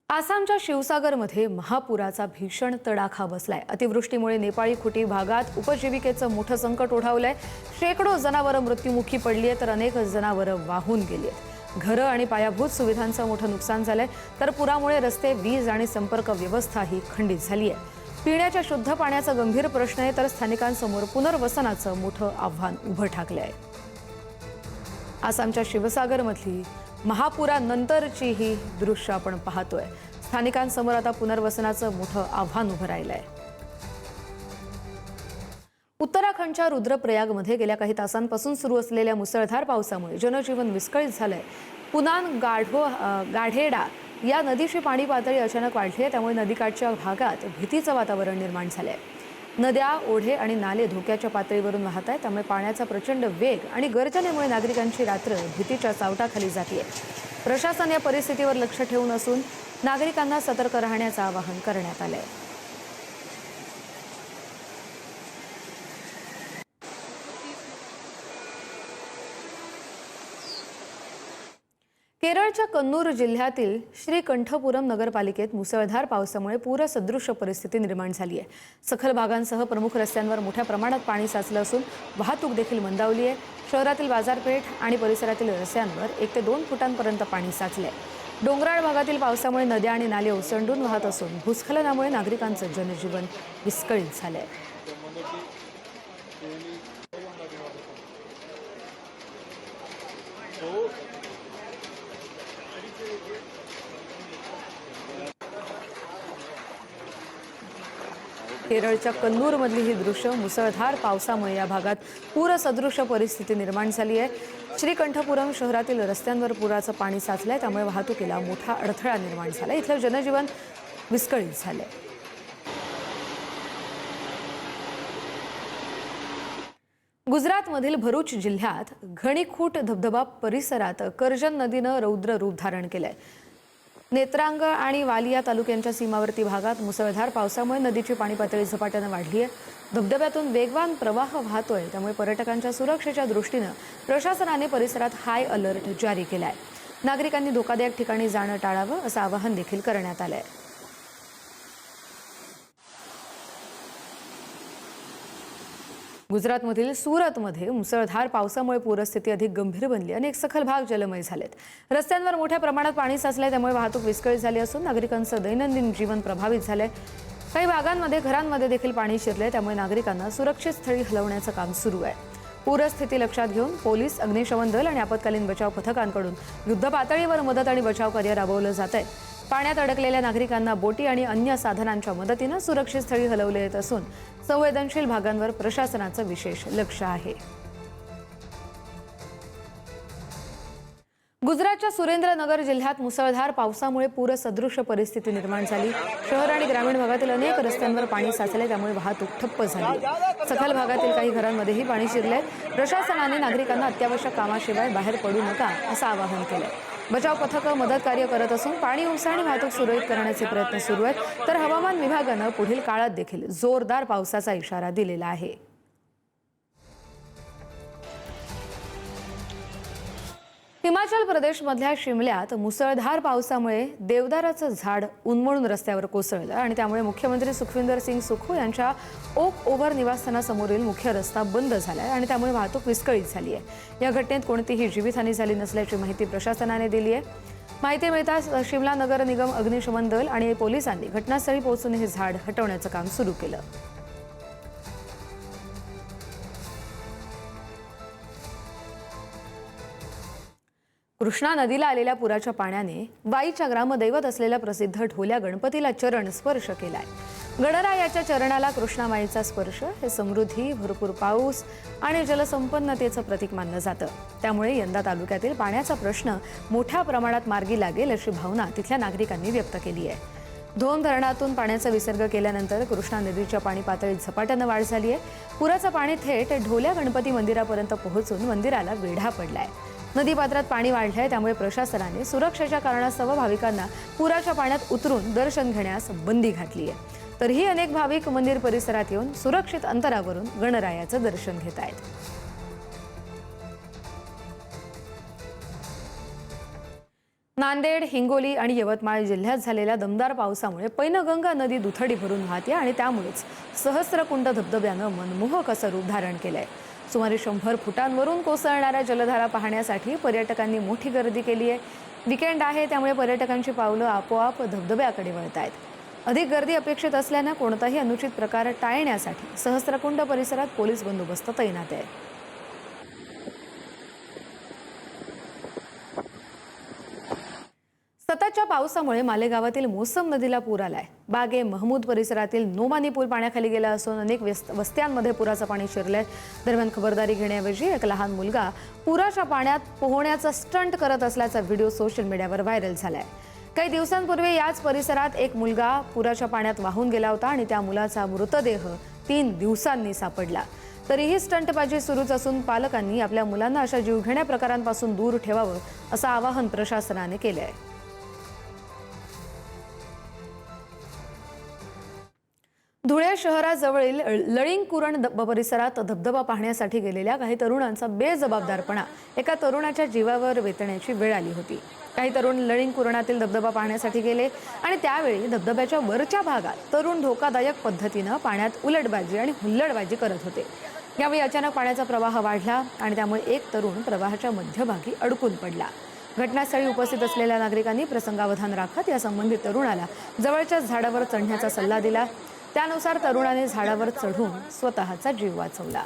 आसामच्या शिवसागरमध्ये महापुराचा भीषण तडाखा बसलाय। अतिवृष्टीमुळे नेपाळी खुटी भागात उपजीविकेचं मोठं संकट ओढावलंय। शेकडो जनावरं मृत्युमुखी पडली आहेत तर अनेक जनावरं वाहून गेली आहेत। घरं आणि पायाभूत सुविधांचं मोठं नुकसान झालंय तर पुरामुळे रस्ते, वीज आणि संपर्क व्यवस्थाही खंडित झाली आहे। पिण्याच्या शुद्ध पाण्याचा गंभीर प्रश्न आहे तर स्थानिकांसमोर पुनर्वसनाचं मोठं आव्हान उभं ठाकलं आहे। आसामच्या शिवसागरमधली महापुरानंतरची ही दृश्य आपण पाहतोय। स्थानिकांसमोर आता पुनर्वसनाचं मोठं आव्हान उभं राहिलंय। उत्तराखंडच्या रुद्रप्रयागमध्ये गेल्या काही तासांपासून सुरू असलेल्या मुसळधार पावसामुळे जनजीवन विस्कळीत झालंय। पुनान गाढेडा या नदीची पाणी पातळी अचानक वाढली आहे, त्यामुळे नदीकाठच्या भागात भीतीचं वातावरण निर्माण झालंय। नद्या, ओढे आणि नाले धोक्याच्या पातळीवरून वाहत आहेत, त्यामुळे पाण्याचा प्रचंड वेग आणि गर्जनेमुळे नागरिकांची रात्र भीतीच्या सावटाखाली जाते। प्रशासन या परिस्थितीवर लक्ष ठेवून असून नागरिकांना सतर्क राहण्याचं आवाहन करण्यात आलंय। केरळच्या कन्नूर जिल्ह्यातील श्रीकंठपुरम नगरपालिकेत मुसळधार पावसामुळे पूरसदृश परिस्थिती निर्माण झाली आहे। सखल भागांसह प्रमुख रस्त्यांवर मोठ्या प्रमाणात पाणी साचलं असून वाहतूक देखील मंदावली आहे। शहरातील बाजारपेठ आणि परिसरातील रस्त्यांवर 1 ते 2 फुटांपर्यंत पाणी साचलंय। डोंगराळ भागातील पावसामुळे नद्या आणि नाले ओसंडून वाहत असून भूस्खलनामुळे नागरिकांचं जनजीवन विस्कळीत झालंय। केरळच्या कन्नूरमधली ही दृश्य मुसळधार पावसामुळे या भागात पूरसदृश परिस्थिती निर्माण झाली आहे। श्रीकंठपुरम शहरातील रस्त्यांवर पुराचं पाणी साचलंय, त्यामुळे वाहतुकीला मोठा अडथळा निर्माण झाला। इथलं जनजीवन विस्कळीत झालंय। गुजरातमधील भरूच जिल्ह्यात घणीखूट धबधबा परिसरात करजन नदीनं रौद्र रूप धारण केलंय। नेत्रांग आणि वालिया तालुक्यांच्या सीमावर्ती भागात मुसळधार पावसामुळे नदीची पाणी पातळी झपाट्यानं वाढली आहे। धबधब्यातून वेगवान प्रवाह वाहतोय, त्यामुळे पर्यटकांच्या सुरक्षेच्या दृष्टीनं प्रशासनाने परिसरात हाय अलर्ट जारी केलाय। नागरिकांनी धोकादायक ठिकाणी जाणं टाळावं असं आवाहन देखील करण्यात आलंय। गुजरातमधील सुरतमध्ये मुसळधार पावसामुळे पूरस्थिती अधिक गंभीर बनली। अनेक सखल भाग जलमय झालेत। रस्त्यांवर मोठ्या प्रमाणात पाणी साचलंय, त्यामुळे वाहतूक विस्कळीत झाली असून नागरिकांचं दैनंदिन जीवन प्रभावित झालंय। काही भागांमध्ये घरांमध्ये देखील पाणी शिरलंय, त्यामुळे नागरिकांना सुरक्षित स्थळी हलवण्याचं काम सुरू आहे। पूरस्थिती लक्षात घेऊन पोलीस, अग्निशमन दल आणि आपत्कालीन बचाव पथकांकडून युद्ध पातळीवर मदत आणि बचाव कार्य राबवलं जात आहे। पाण्यात अडकलेल्या नागरिकांना बोटी आणि अन्य साधनांच्या मदतीनं सुरक्षित स्थळी हलवले येत असून संवेदनशील भागांवर प्रशासनाचं विशेष लक्ष आहे। गुजरातच्या सुरेंद्रनगर जिल्ह्यात मुसळधार पावसामुळे पूरसदृश परिस्थिती निर्माण झाली। शहर आणि ग्रामीण भागातील अनेक रस्त्यांवर पाणी साचले, त्यामुळे वाहतूक ठप्प झाली। सखल भागातील काही घरांमध्येही पाणी शिरले। प्रशासनाने नागरिकांना अत्यावश्यक कामाशिवाय बाहेर पडू नका असं आवाहन केलंय। बचाव पथकं मदत कार्य करत असून पाणी उपसा आणि वाहतूक सुरळीत करण्याचे प्रयत्न सुरू आहेत, तर हवामान विभागानं पुढील काळात देखील जोरदार पावसाचा इशारा दिलेला आहे। हिमाचल प्रदेशमधल्या शिमल्यात मुसळधार पावसामुळे देवदाराचं झाड उन्मळून रस्त्यावर कोसळलं आणि त्यामुळे मुख्यमंत्री सुखविंदर सिंग सुखू यांच्या ओक ओव्हर निवासस्थानासमोरील मुख्य रस्ता बंद झालाय आणि त्यामुळे वाहतूक विस्कळीत झाली आहे। या घटनेत कोणतीही जीवितहानी झाली नसल्याची माहिती प्रशासनाने दिली आहे। माहिती मिळताच शिमला नगर निगम, अग्निशमन दल आणि पोलिसांनी घटनास्थळी पोहोचून हे झाड हटवण्याचं काम सुरू केलं। कृष्णा नदीला आलेल्या पुराच्या पाण्याने वाईच्या ग्रामदैवत असलेल्या प्रसिद्ध ढोल्या गणपतीला चरण स्पर्श केलाय। गणरायाच्या चरणाला कृष्णामाईचा स्पर्श हे समृद्धी, भरपूर पाऊस आणि जलसंपन्नतेचं प्रतीक मानलं जातं। त्यामुळे यंदा तालुक्यातील पाण्याचा प्रश्न मोठ्या प्रमाणात मार्गी लागेल अशी भावना तिथल्या नागरिकांनी व्यक्त केली आहे। धोम धरणातून पाण्याचा विसर्ग केल्यानंतर कृष्णा नदीच्या पाणी पातळीत झपाट्यानं वाढ झाली आहे। पुराचं पाणी थेट ढोल्या गणपती मंदिरापर्यंत पोहोचून मंदिराला वेढा पडलाय। नदीपात्रात पाणी वाढलंय, त्यामुळे प्रशासनाने सुरक्षेच्या कारणास्तव भाविकांना पुराच्या पाण्यात उतरून दर्शन घेण्यास बंदी घातली आहे। तरीही अनेक भाविक मंदिर परिसरात येऊन सुरक्षित अंतरावरून गणरायाचं दर्शन घेत आहेत। नांदेड, हिंगोली आणि यवतमाळ जिल्ह्यात झालेल्या दमदार पावसामुळे पैनगंगा नदी दुथडी भरून वाहते आणि त्यामुळेच सहस्रकुंड धबधब्यानं मनमोहक असं रूप धारण केलंय. सुमारे 100 फुटांवरून कोसळणाऱ्या जलधारा पाहण्यासाठी पर्यटकांनी मोठी गर्दी केली आहे. वीकेंड आहे त्यामुळे पर्यटकांची पावलं आपोआप धबधब्याकडे वळत आहेत. अधिक गर्दी अपेक्षित असल्यानं कोणताही अनुचित प्रकार टाळण्यासाठी सहस्रकुंड परिसरात पोलीस बंदोबस्त तैनात आहे. सततच्या पावसामुळे मालेगावातील मोसम नदीला पूर आलाय. बागे महमूद परिसरातील नोमानी पूल पाण्याखाली गेला असून अनेक वस्त्यांमध्ये पुराचं पाणी शिरलंय. दरम्यान खबरदारी घेण्याऐवजी एक लहान मुलगा पुराच्या पाण्यात पोहण्याचा स्टंट करत असल्याचा व्हिडिओ सोशल मीडियावर व्हायरल झालाय. काही दिवसांपूर्वी याच परिसरात एक मुलगा पुराच्या पाण्यात वाहून गेला होता आणि त्या मुलाचा मृतदेह 3 दिवसांनी सापडला. तरीही स्टंटबाजी सुरूच असून पालकांनी आपल्या मुलांना अशा जीवघेण्या प्रकारांपासून दूर ठेवावं असं आवाहन प्रशासनाने केलं आहे. धुळे शहराजवळील लळिंगकुरण परिसरात धबधबा पाहण्यासाठी गेलेल्या काही तरुणांचा बेजबाबदारपणा एका तरुणाच्या जीवावर वेतण्याची वेळ आली होती. काही तरुण लळिंगकुरणातील धबधबा पाहण्यासाठी गेले आणि त्यावेळी धबधब्याच्या वरच्या भागात तरुण धोकादायक पद्धतीनं पाण्यात उलटबाजी आणि हुल्लडबाजी करत होते. यावेळी अचानक पाण्याचा प्रवाह वाढला आणि त्यामुळे एक तरुण प्रवाहाच्या मध्यभागी अडकून पडला. घटनास्थळी उपस्थित असलेल्या नागरिकांनी प्रसंगावधान राखत या संबंधित तरुणाला जवळच्या झाडावर चढण्याचा सल्ला दिला. त्यानुसार तरुणाने झाडावर चढून स्वतःचा जीव वाचवला.